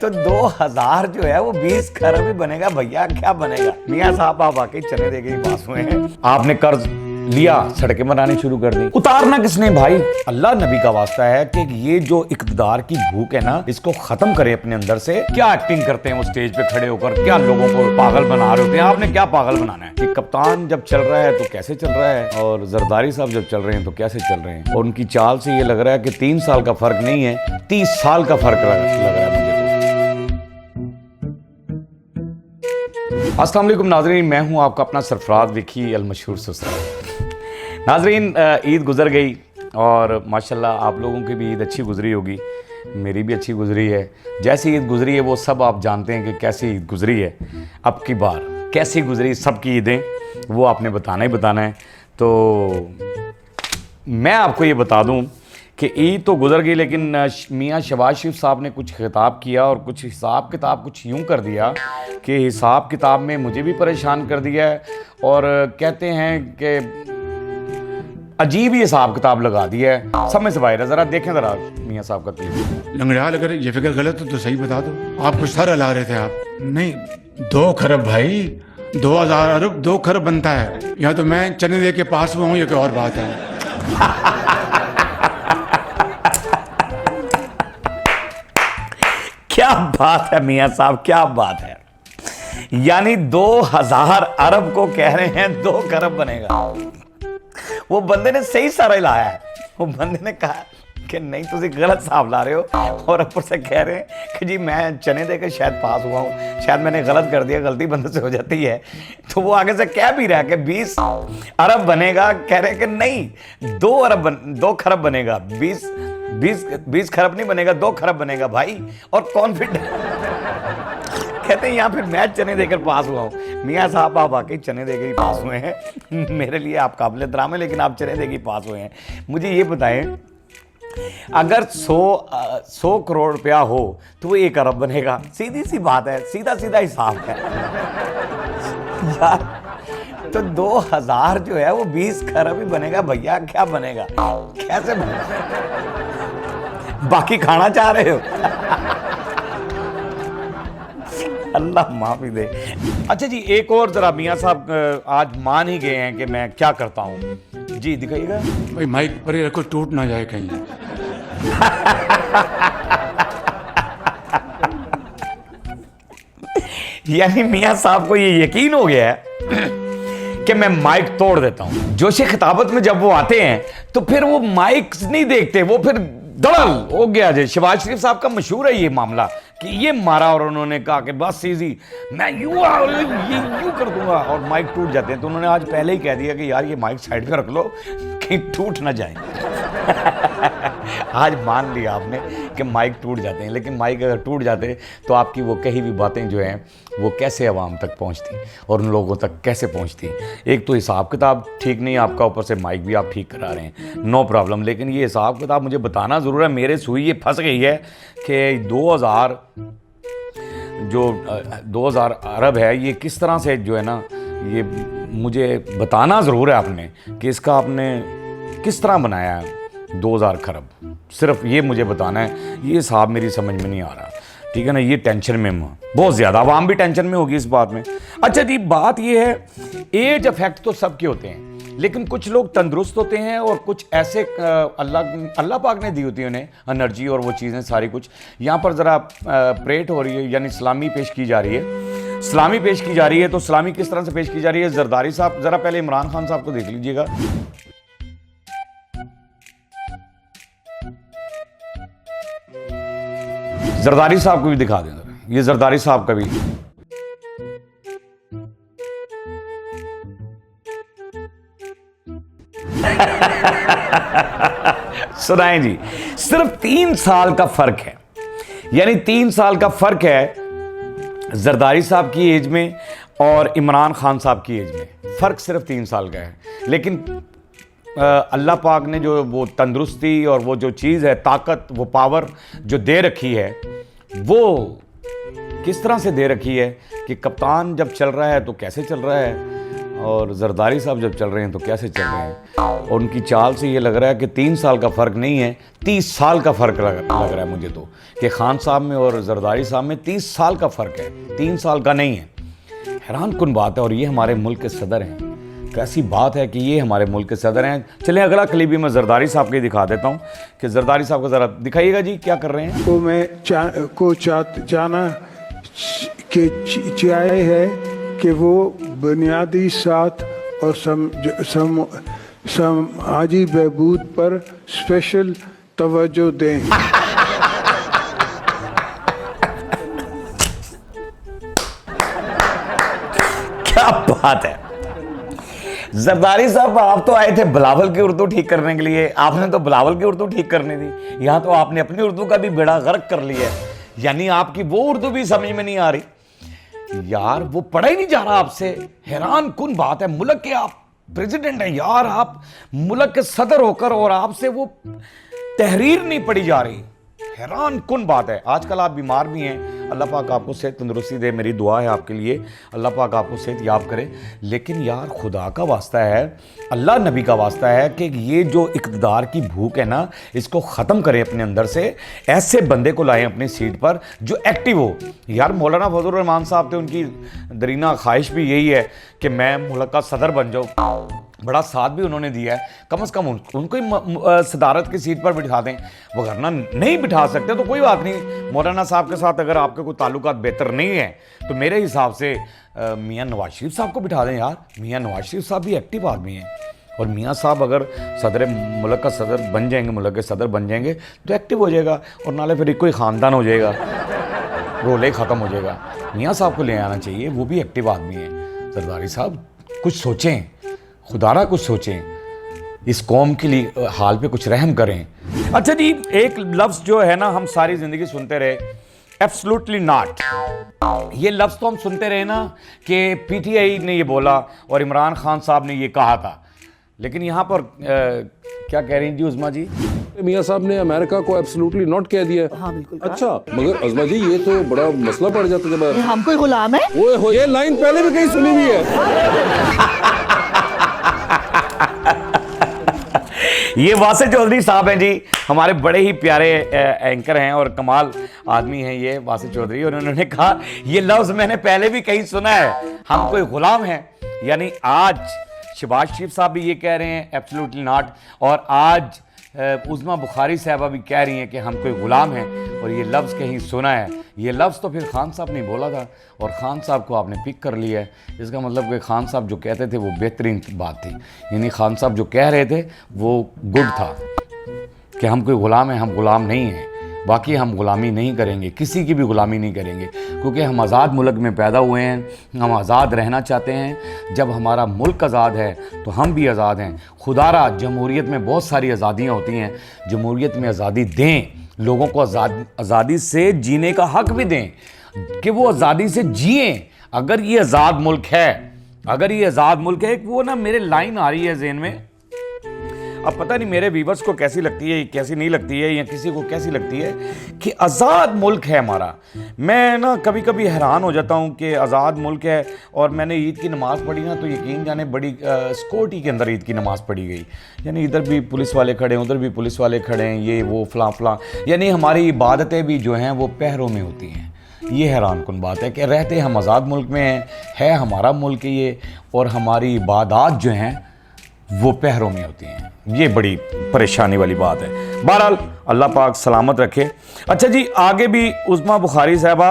तो 2000 जो है वो 20 खरब ही बनेगा भैया, क्या बनेगा। मियाँ साहब आप वाकई चने दे के ही पास हुए हैं। आपने कर्ज लिया, सड़कें बनानी शुरू कर दी। उतारना किसने भाई? अल्लाह नबी का वास्ता है कि ये जो इक़्तिदार की भूख है ना, इसको खत्म करें अपने अंदर से। क्या एक्टिंग करते हैं वो स्टेज पे खड़े होकर, क्या लोगों को पागल बना रहे होते हैं। आपने क्या पागल बनाना है कि कप्तान जब चल रहा है तो कैसे चल रहा है, और जरदारी साहब जब चल रहे हैं तो कैसे चल रहे हैं। और उनकी चाल से ये लग रहा है कि 3 साल का फर्क नहीं है, 30 साल का फर्क लग रहा है मुझे। अस्सलाम वालेकुम नाज़रीन, मैं हूं आपका अपना सरफराज विकी अल मशहूर ससरा। नाज़रीन, ईद गुज़र गई और माशाल्लाह आप लोगों की भी ईद अच्छी गुज़री होगी, मेरी भी अच्छी गुज़री है। जैसी ईद गुज़री है वो सब आप जानते हैं कि कैसी ईद गुज़री है। अब की बार कैसी गुज़री सबकी ईदें, वो आपने बताना ही बताना है। तो मैं आपको ये बता दूँ कि ईद तो गुज़र गई, लेकिन मियाँ शहबाज शरीफ साहब ने कुछ खिताब किया और कुछ हिसाब किताब कुछ यूँ कर दिया कि हिसाब किताब में मुझे भी परेशान कर दिया है। और कहते हैं कि अजीब ही हिसाब किताब लगा दिया है। समझ से बाहर है। ज़रा देखें ज़रा मियाँ साहब का क्लिप। लंगड़ाल, अगर ये फिक्र गलत हो तो सही बता दो। आप कुछ सारा ला रहे थे आप। नहीं, 2 खरब भाई, 2000 अरब 2 खरब बनता है। या तो मैं चने दे के पास हुआ हूँ, ये कोई और बात है। क्या बात है मियाँ साहब, क्या बात है। यानी 2000 अरब को कह रहे हैं 2 खरब बनेगा। वो बंदे ने सही सारा लाया है। वो बंदे ने कहा कि नहीं तुम गलत हिसाब ला रहे हो, और ऊपर से कह रहे हैं कि जी मैं चने देकर शायद पास हुआ हूँ, शायद मैंने गलत कर दिया, गलती बंदे से हो जाती है। तो वो आगे से कह भी रहा है कि 20 अरब बनेगा, कह रहे हैं कि नहीं 2 खरब बनेगा। 20 खरब नहीं बनेगा, 2 खरब बनेगा भाई। और कॉन्फिडेंट कहते हैं यहाँ फिर मैं चने देकर पास हुआ हूँ। मियाँ साहब आप वाकई चने देकर ही पास हुए हैं। मेरे लिए आप काबिल एहतराम है, लेकिन आप चने देकर ही पास हुए हैं। मुझे ये बताएं, अगर 100 करोड़ रुपया हो तो वो 1 अरब बनेगा। सीधी सी बात है, सीधा सीधा हिसाब है यार। तो 2000 जो है वो 20 खरब ही बनेगा भैया, क्या बनेगा, कैसे बनेगा? बाकी खाना चाह रहे हो? अल्लाह माफी दे। अच्छा जी, एक और जरा मियाँ साहब आज मान ही गए हैं कि मैं क्या करता हूँ। जी दिखाइएगा भाई, माइक पर ही रखो, टूट ना जाए कहीं। यानी मियाँ साहब को ये यकीन हो गया है कि मैं माइक तोड़ देता हूं। जोश खिताबत में जब वो आते हैं तो फिर वो माइक नहीं देखते, वो फिर दड़ल हो गया। जय शहबाज शरीफ साहब का मशहूर है ये मामला कि ये मारा और उन्होंने कहा कि बस इजी, मैं यूं कर दूंगा, और माइक टूट जाते हैं। तो उन्होंने आज पहले ही कह दिया कि यार ये माइक साइड पे रख लो कहीं टूट ना जाए। आज मान लिया आपने कि माइक टूट जाते हैं, लेकिन माइक अगर टूट जाते तो आपकी वो कही हुई बातें जो हैं वो कैसे आवाम तक पहुंचती और उन लोगों तक कैसे पहुंचती। एक तो हिसाब किताब ठीक नहीं आपका, ऊपर से माइक भी आप ठीक करा रहे हैं, नो प्रॉब्लम। लेकिन ये हिसाब किताब मुझे बताना ज़रूर है। मेरे सुई ये फंस गई है कि 2000 अरब है, ये किस तरह से जो है ना, ये मुझे बताना ज़रूर है आपने कि इसका आपने किस तरह बनाया है 2000 खरब। सिर्फ ये मुझे बताना है। ये हिसाब मेरी समझ में नहीं आ रहा, ठीक है ना। ये टेंशन में हूँ बहुत ज़्यादा, आवाम भी टेंशन में होगी इस बात में। अच्छा जी, बात ये है, एज इफेक्ट तो सबके होते हैं, लेकिन कुछ लोग तंदुरुस्त होते हैं और कुछ ऐसे अल्लाह पाक ने दी होती है उन्हें एनर्जी और वो चीज़ें सारी कुछ। यहाँ पर ज़रा प्रेट हो रही है, यानी सलामी पेश की जा रही है। सलामी पेश की जा रही है, तो सलामी किस तरह से पेश की जा रही है, जरदारी साहब ज़रा पहले इमरान खान साहब को देख लीजिएगा। जरदारी साहब को भी दिखा दें, ये जरदारी साहब का भी। सुनाएं जी, सिर्फ 3 साल का फर्क है, यानी 3 साल का फर्क है जरदारी साहब की एज में और इमरान खान साहब की एज में। फर्क सिर्फ 3 साल का है, लेकिन अल्लाह पाक ने जो वो तंदुरुस्ती और वो जो चीज़ है, ताकत, वो पावर जो दे रखी है, वो किस तरह से दे रखी है कि कप्तान जब चल रहा है तो कैसे चल रहा है, और जरदारी साहब जब चल रहे हैं तो कैसे चल रहे हैं। और उनकी चाल से ये लग रहा है कि 3 साल का फ़र्क नहीं है, 30 साल का फ़र्क लग रहा है मुझे तो, कि खान साहब में और जरदारी साहब में 30 साल का फ़र्क है, 3 साल का नहीं है। हैरान कुन बात है। और ये हमारे मुल्क के सदर हैं। कैसी बात है कि ये हमारे मुल्क के सदर हैं। चलें अगला क्लिप भी मैं जरदारी साहब के दिखा देता हूँ कि जरदारी साहब को ज़रा दिखाइएगा जी क्या कर रहे हैं। को मैं जाना चाहिए है कि वो बुनियादी साथ और समाजी बहबूद पर स्पेशल तवज्जो दें। क्या बात है। जरदारी साहब आप तो आए थे बिलावल की उर्दू ठीक करने के लिए, आपने तो बिलावल की उर्दू ठीक करनी थी, यहाँ तो आपने अपनी उर्दू का भी बेड़ा गर्क कर लिया है। यानी आपकी वो उर्दू भी समझ में नहीं आ रही यार, वो पढ़ा ही नहीं जा रहा आपसे। हैरान कुन बात है। मुल्क के आप प्रेसिडेंट हैं यार, आप मुल्क के सदर होकर और आपसे वो तहरीर नहीं पढ़ी जा रही। हैरान कुन बात है। आजकल आप बीमार भी हैं, अल्लाह पाक आपको सेहत तंदुरुस्ती दे, मेरी दुआ है आपके लिए, अल्लाह पाक आपको सेहत याब करे। लेकिन यार खुदा का वास्ता है, अल्लाह नबी का वास्ता है कि ये जो इक़्तिदार की भूख है ना, इसको ख़त्म करें अपने अंदर से। ऐसे बंदे को लाएं अपनी सीट पर जो एक्टिव हो। यार मौलाना फजल रहमान साहब थे, उनकी दरीना ख्वाहिश भी यही है कि मैं मुल्क का सदर बन जाऊँ। बड़ा साथ भी उन्होंने दिया है, कम से कम उनको ही सदारत की सीट पर बिठा दें। वरना नहीं बिठा सकते तो कोई बात नहीं। मौलाना साहब के साथ अगर आपके कोई ताल्लुकात बेहतर नहीं है तो मेरे हिसाब से मियाँ नवाज शरीफ साहब को बिठा दें यार। मियाँ नवाज शरीफ साहब भी एक्टिव आदमी हैं और मियाँ साहब अगर सदर मुल्क का सदर बन जाएंगे, मुल्क के सदर बन जाएंगे तो एक्टिव हो जाएगा और नाले फिर एक कोई ख़ानदान हो जाएगा, रोले ख़त्म हो जाएगा। मियाँ साहब को ले आना चाहिए, वो भी एक्टिव आदमी हैं। जरदारी साहब कुछ सोचें, खुदारा कुछ सोचें, इस कौम के लिए हाल पे कुछ रहम करें। अच्छा जी, एक लफ्ज़ जो है ना हम सारी ज़िंदगी सुनते रहे, एब्सोल्युटली नॉट। ये लफ्ज़ तो हम सुनते रहे ना कि पीटीआई ने ये बोला और इमरान खान साहब ने ये कहा था, लेकिन यहाँ पर क्या कह रही जी उज़मा जी? मियाँ साहब ने अमेरिका को एब्सोल्युटली नॉट कह दिया। हाँ बिल्कुल। अच्छा, मगर अज़मा जी ये तो बड़ा मसला पड़ जाता है जब हम कोई गुलाम है। ओए हो, ये लाइन पहले भी कहीं सुनी हुई है। ये वासिफ चौधरी साहब हैं जी, हमारे बड़े ही प्यारे एंकर हैं और कमाल आदमी हैं ये वासिफ चौधरी। और उन्होंने कहा ये लफ्ज़ मैंने पहले भी कहीं सुना है, हम कोई गुलाम हैं। यानी आज शहबाज शरीफ साहब भी ये कह रहे हैं एब्सोल्युटली नॉट, और आज उज़मा बुखारी साहबा भी कह रही हैं कि हम कोई गुलाम हैं और ये लफ्ज़ कहीं सुना है। ये लफ्ज़ तो फिर खान साहब ने बोला था और खान साहब को आपने पिक कर लिया है। इसका मतलब कि खान साहब जो कहते थे वो बेहतरीन बात थी, यानी खान साहब जो कह रहे थे वो गुड था कि हम कोई ग़ुलाम हैं, हम ग़ुलाम नहीं हैं। बाकी हम ग़ुलामी नहीं करेंगे, किसी की भी ग़ुलामी नहीं करेंगे, क्योंकि हम आज़ाद मुल्क में पैदा हुए हैं, हम आज़ाद रहना चाहते हैं। जब हमारा मुल्क आज़ाद है तो हम भी आज़ाद हैं। खुदारा जमहूरियत में बहुत सारी आज़ादियाँ होती हैं, जमहूरियत में आज़ादी दें, लोगों को आज़ादी से जीने का हक भी दें कि वो आज़ादी से जिएं। अगर ये आज़ाद मुल्क है, अगर ये आज़ाद मुल्क है, वो ना मेरे लाइन आ रही है ज़हन में, अब पता नहीं मेरे व्यूवर्स को कैसी लगती है, कैसी नहीं लगती है, या किसी को कैसी लगती है कि आज़ाद मुल्क है हमारा। मैं ना कभी कभी हैरान हो जाता हूँ कि आज़ाद मुल्क है। और मैंने ईद की नमाज़ पढ़ी ना तो यकीन जाने बड़ी सिक्योरिटी के अंदर ईद की नमाज़ पढ़ी गई। यानी इधर भी पुलिस वाले खड़े हैं, उधर भी पुलिस वाले खड़े हैं, ये वो फलां फलां, यानी हमारी इबादतें भी जो हैं वो पहरों में होती हैं। ये हैरान कुन बात है कि रहते हम आज़ाद मुल्क में हैं, है हमारा मुल्क ये, और हमारी इबादत जो हैं वो पहरों में होती हैं। ये बड़ी परेशानी वाली बात है। बहरहाल अल्लाह पाक सलामत रखे। अच्छा जी, आगे भी उज़मा बुखारी साहबा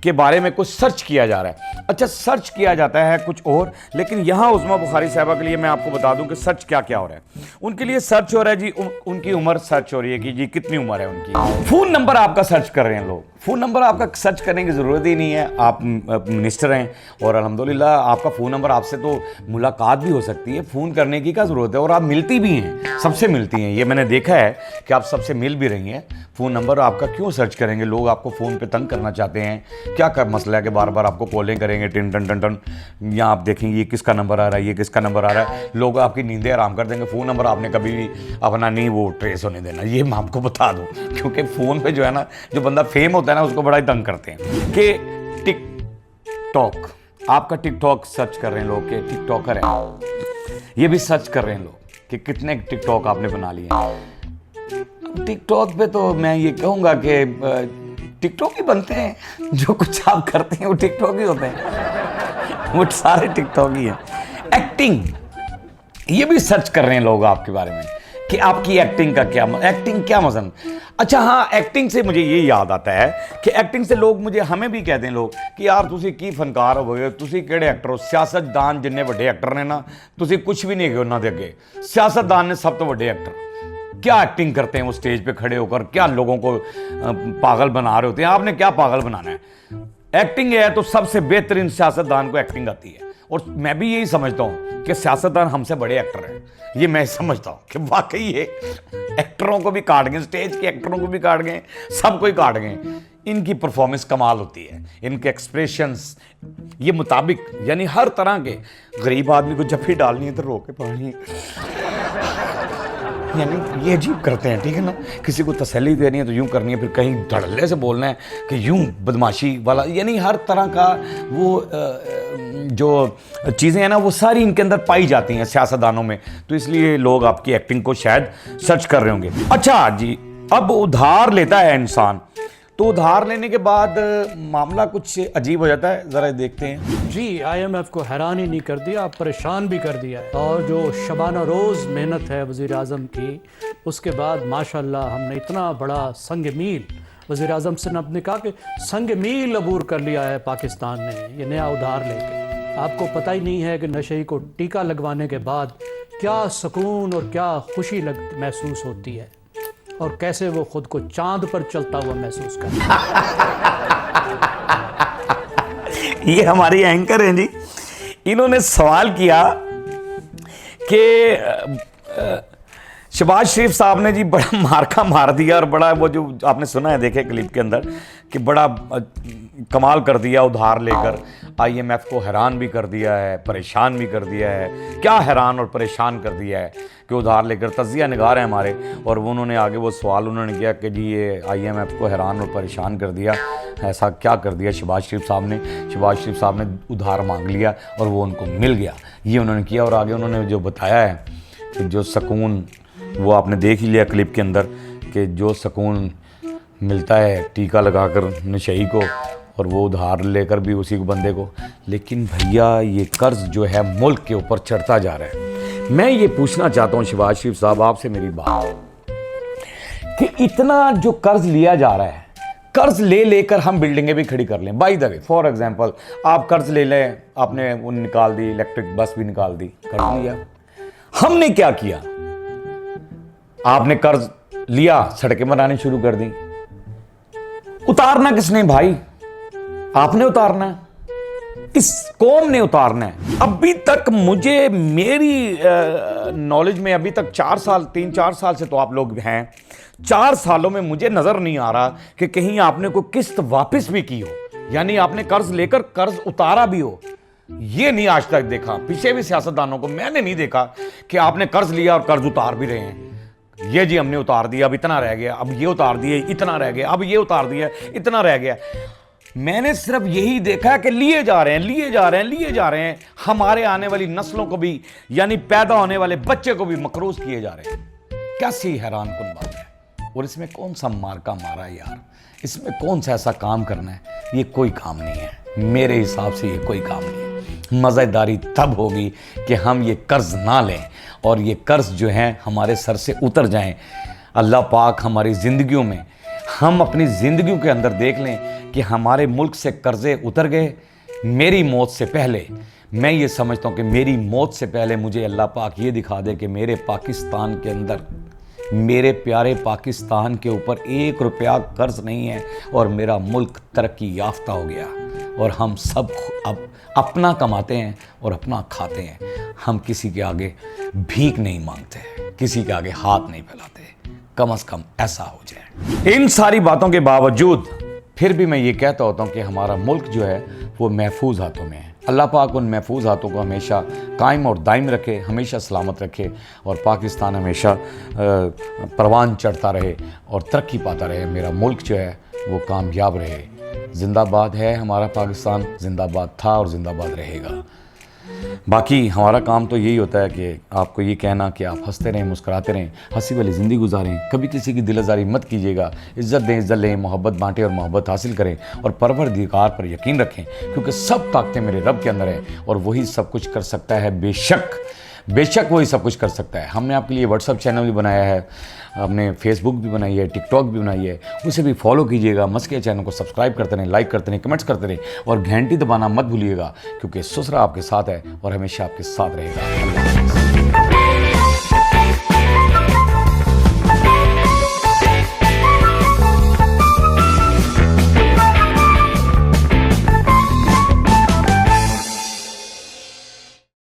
के बारे में कुछ सर्च किया जा रहा है। अच्छा, सर्च किया जाता है कुछ और, लेकिन यहाँ उज़मा बुखारी साहबा के लिए मैं आपको बता दूं कि सर्च क्या क्या हो रहा है। उनके लिए सर्च हो रहा है जी, उनकी उम्र सर्च हो रही है कि जी कितनी उम्र है उनकी। फ़ोन नंबर आपका सर्च कर रहे हैं लोग। फ़ोन नंबर आपका सर्च करने की ज़रूरत ही नहीं है, आप मिनिस्टर हैं और अल्हम्दुलिल्लाह आपका फ़ोन नंबर, आपसे तो मुलाकात भी हो सकती है, फ़ोन करने की क्या ज़रूरत है, और आप मिलती भी हैं, सबसे मिलती हैं। ये मैंने देखा है कि आप सबसे मिल भी रही हैं। फ़ोन नंबर आपका क्यों सर्च करेंगे लोग? आपको फ़ोन पे तंग करना चाहते हैं क्या? कर मसला है कि बार बार आपको कॉलिंग करेंगे, टिन टन टन टन, यहाँ आप देखेंगे ये किसका नंबर आ रहा है, ये किसका नंबर आ रहा है, लोग आपकी नींदें आराम कर देंगे। फ़ोन नंबर आपने कभी भी अपना नहीं वो ट्रेस होने देना, ये मैं आपको बता दूँ, क्योंकि फ़ोन पे जो है ना, जो बंदा फेम होता है ना, उसको बड़ा ही तंग करते हैं कि टिक टॉक, आपका टिकटॉक सर्च कर रहे हैं लोग कि टिकटॉकर है, ये भी सर्च कर रहे हैं लोग कि कितने टिकटॉक आपने बना लिए। टिकटॉक पे तो मैं ये कहूँगा कि टिकटॉक ही बनते हैं, जो कुछ आप करते हैं वो टिकटॉक ही होते हैं, वो सारे टिकटॉक ही हैं। एक्टिंग, ये भी सर्च कर रहे हैं लोग आपके बारे में कि आपकी एक्टिंग का क्या, एक्टिंग क्या मज़ा। अच्छा हाँ, एक्टिंग से मुझे ये याद आता है कि एक्टिंग से लोग हमें भी कहते हैं लोग कि यार तुसी की फनकार हो गए, तुसी केड़े एक्टर हो। सियासतदान जिन्ने वड्डे एक्टर ने ना, तुसी कुछ भी नहीं है उन्होंने अगे। सियासतदान ने सब तो वड्डे एक्टर क्या एक्टिंग करते हैं, वो स्टेज पे खड़े होकर क्या लोगों को पागल बना रहे होते हैं। आपने क्या पागल बनाना है? एक्टिंग है तो सबसे बेहतरीन सियासतदान को एक्टिंग आती है, और मैं भी यही समझता हूँ कि सियासतदान हमसे बड़े एक्टर हैं। ये मैं समझता हूँ कि वाकई ये एक्टरों को भी काट गए, स्टेज के एक्टरों को भी काट गए, सबको ही काट गए। इनकी परफॉर्मेंस कमाल होती है, इनके एक्सप्रेशंस ये मुताबिक, यानी हर तरह के। गरीब आदमी को जफ्फी डालनी है तो रो के पानी, यानी ये अजीब करते हैं, ठीक है ना। किसी को तसल्ली देनी है तो यूं करनी है, फिर कहीं धड़ल्ले से बोलना है कि यूं बदमाशी वाला, यानी हर तरह का वो जो चीज़ें हैं ना वो सारी इनके अंदर पाई जाती हैं सियासतदानों में। तो इसलिए लोग आपकी एक्टिंग को शायद सर्च कर रहे होंगे। अच्छा जी, अब उधार लेता है इंसान, तो उधार लेने के बाद मामला कुछ अजीब हो जाता है। ज़रा देखते हैं जी। IMF को हैरान ही नहीं कर दिया, परेशान भी कर दिया है। और जो शबाना रोज़ मेहनत है वज़ीर आज़म की, उसके बाद माशाल्लाह हमने इतना बड़ा संग मील वज़ीर आज़म से आपने कहा कि संग मील अबूर कर लिया है पाकिस्तान ने ये नया उधार लेके। आपको पता ही नहीं है कि नशे को टीका लगवाने के बाद क्या सुकून और क्या खुशी महसूस होती है, और कैसे वो खुद को चांद पर चलता हुआ महसूस करता है। ये हमारी एंकर हैं जी, इन्होंने सवाल किया कि शहबाज शरीफ साहब ने जी बड़ा मार्का मार दिया, और बड़ा वो जो आपने सुना है, देखे क्लिप के अंदर, कि बड़ा कमाल कर दिया उधार लेकर। IMF को हैरान भी कर दिया है, परेशान भी कर दिया है। क्या हैरान और परेशान कर दिया है कि उधार लेकर। तजिया निगार है हमारे, और वो उन्होंने आगे वो सवाल उन्होंने किया कि जी ये IMF को हैरान और परेशान कर दिया, ऐसा क्या कर दिया शहबाज शरीफ साहब ने। शहबाज शरीफ साहब ने उधार मांग लिया और वो उनको मिल गया, ये उन्होंने किया। और आगे उन्होंने जो बताया है कि जो सुकून, वो आपने देख ही लिया क्लिप के अंदर, कि जो सुकून मिलता है टीका लगाकर नशई को, और वो उधार लेकर भी उसी को बंदे को। लेकिन भैया ये कर्ज जो है मुल्क के ऊपर चढ़ता जा रहा है। मैं ये पूछना चाहता हूँ शहबाज शरीफ साहब आपसे मेरी बात, कि इतना जो कर्ज लिया जा रहा है, कर्ज ले लेकर हम बिल्डिंगें भी खड़ी कर लें। By the way, for example आप कर्ज ले लें, आपने वो निकाल दी, इलेक्ट्रिक बस भी निकाल दी, कर्ज लिया। हमने क्या किया? आपने कर्ज लिया, सड़कें बनानी शुरू कर दी। उतारना किसने भाई? आपने उतारना है, इस कौम ने उतारना है। अभी तक मुझे, मेरी नॉलेज में अभी तक 3-4 साल से तो आप लोग हैं, 4 सालों में मुझे नजर नहीं आ रहा कि कहीं आपने कोई किस्त वापस भी की हो, यानी आपने कर्ज लेकर कर्ज उतारा भी हो। ये नहीं आज तक देखा। पीछे भी सियासतदानों को मैंने नहीं देखा कि आपने कर्ज लिया और कर्ज उतार भी रहे हैं। ये जी हमने उतार दिया, अब इतना रह गया, अब ये उतार दिए, इतना रह गया, अब ये उतार दिया, इतना रह गया। मैंने सिर्फ यही देखा कि लिए जा रहे हैं, लिए जा रहे हैं, लिए जा रहे हैं। हमारे आने वाली नस्लों को भी, यानी पैदा होने वाले बच्चे को भी मकरूज किए जा रहे हैं। कैसी हैरान कुन बात है। और इसमें कौन सा मार्का मारा यार, इसमें कौन सा ऐसा काम करना है? ये कोई काम नहीं है, मेरे हिसाब से ये कोई काम नहीं है। मज़ेदारी तब होगी कि हम ये कर्ज ना लें, और ये कर्ज जो हैं हमारे सर से उतर जाएं। अल्लाह पाक हमारी ज़िंदगियों में, हम अपनी ज़िंदगियों के अंदर देख लें कि हमारे मुल्क से कर्ज़े उतर गए। मेरी मौत से पहले, मैं ये समझता हूँ कि मेरी मौत से पहले मुझे अल्लाह पाक ये दिखा दे कि मेरे पाकिस्तान के अंदर, मेरे प्यारे पाकिस्तान के ऊपर 1 रुपया कर्ज नहीं है, और मेरा मुल्क तरक्की याफ्ता हो गया, और हम सब अब अपना कमाते हैं और अपना खाते हैं। हम किसी के आगे भीख नहीं मांगते, किसी के आगे हाथ नहीं फैलाते। कम से कम ऐसा हो जाए। इन सारी बातों के बावजूद फिर भी मैं ये कहता होता हूँ कि हमारा मुल्क जो है वो महफूज हाथों में है। अल्लाह पाक उन महफूज हाथों को हमेशा कायम और दायम रखे, हमेशा सलामत रखे, और पाकिस्तान हमेशा परवान चढ़ता रहे और तरक्की पाता रहे। मेरा मुल्क जो है वो कामयाब रहे। जिंदाबाद है हमारा पाकिस्तान, जिंदाबाद था और जिंदाबाद रहेगा। बाकी हमारा काम तो यही होता है कि आपको ये कहना कि आप हंसते रहें, मुस्कुराते रहें, हंसी वाली ज़िंदगी गुजारें, कभी किसी की दिलआज़ारी मत कीजिएगा, इज़्ज़त दें, इज़्ज़त लें, मोहब्बत बांटें और मोहब्बत हासिल करें और परवरदिगार पर यकीन रखें, क्योंकि सब ताकतें मेरे रब के अंदर हैं और वही सब कुछ कर सकता है। बेशक वही सब कुछ कर सकता है। हमने आपके लिए व्हाट्सअप चैनल भी बनाया है, हमने फेसबुक भी बनाई है, टिकटॉक भी बनाई है, उसे भी फॉलो कीजिएगा। मस्किया चैनल को सब्सक्राइब करते रहें, लाइक करते रहें, कमेंट्स करते रहें और घंटी दबाना मत भूलिएगा, क्योंकि सुसरा आपके साथ है और हमेशा आपके साथ रहेगा।